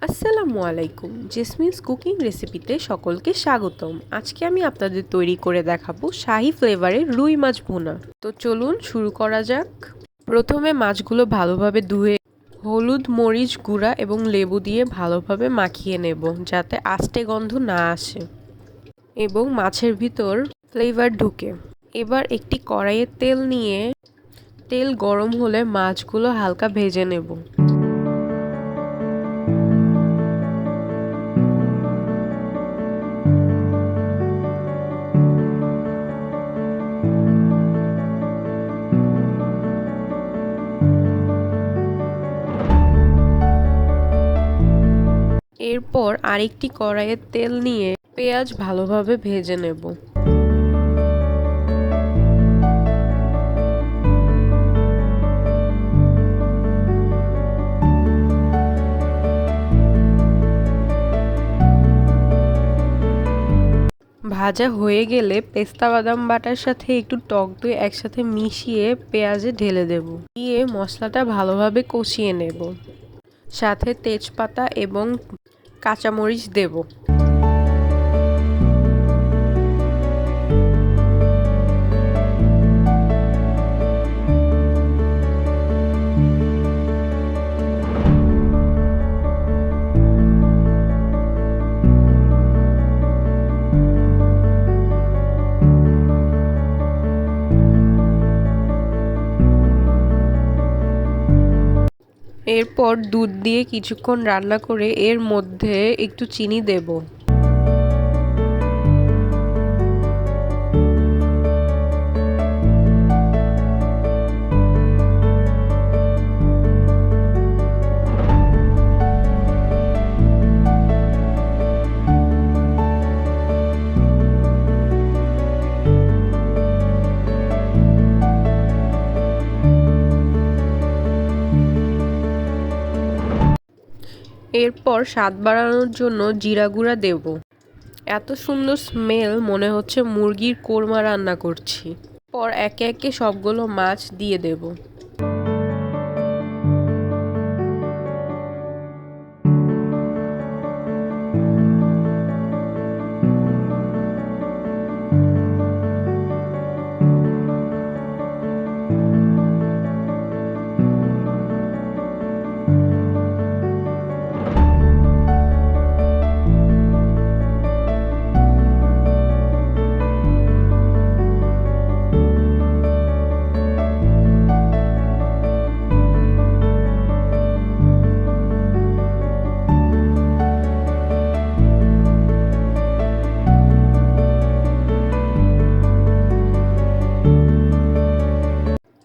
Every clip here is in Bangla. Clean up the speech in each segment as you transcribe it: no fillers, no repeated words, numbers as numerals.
আসসালামু আলাইকুম, জেসমিনস কুকিং রেসিপিতে সকলকে স্বাগতম। আজকে আমি আপনাদের তৈরি করে দেখাবো শাহি ফ্লেভারের রুই মাছ ভুনা। তো চলুন শুরু করা যাক। প্রথমে মাছগুলো ভালোভাবে ধুয়ে হলুদ, মরিচ গুঁড়া এবং লেবু দিয়ে ভালোভাবে মাখিয়ে নেব, যাতে আষ্টে গন্ধ না আসে এবং মাছের ভিতর ফ্লেভার ঢুকে। এবার একটি কড়াইয়ে তেল নিয়ে তেল গরম হলে মাছগুলো হালকা ভেজে নেব। এরপর আরেকটি কড়াইয়ে তেল নিয়ে পেঁয়াজ ভালোভাবে ভেজে নেব। ভাজা হয়ে গেলে পেস্তা বাদাম বাটার সাথে একটু টক দই একসাথে মিশিয়ে পেঁয়াজে ঢেলে দেব। দিয়ে মশলাটা ভালোভাবে কষিয়ে নেব। সাথে তেজপাতা এবং কাঁচামরিচ দেব। এরপর দুধ দিয়ে কিছুক্ষণ রান্না করে এর মধ্যে একটু চিনি দেব। এরপর স্বাদ বাড়ানোর জন্য জিরা গুঁড়া দেব। এত সুন্দর স্মেল, মনে হচ্ছে মুরগির কোরমা রান্না করছি। পর একে একে সবগুলো মাছ দিয়ে দেব।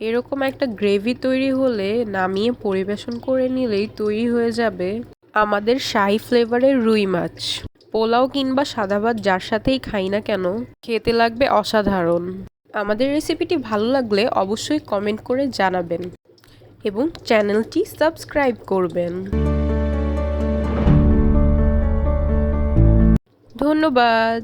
এরকম একটা গ্রেভি তৈরি হলে নামিয়ে পরিবেশন করে নিলেই তৈরি হয়ে যাবে আমাদের শাহি ফ্লেভারের রুই মাছ। পোলাও কিংবা সাদা ভাত যার সাথেই খাই না কেন, খেতে লাগবে অসাধারণ। আমাদের রেসিপিটি ভালো লাগলে অবশ্যই কমেন্ট করে জানাবেন এবং চ্যানেলটি সাবস্ক্রাইব করবেন। ধন্যবাদ।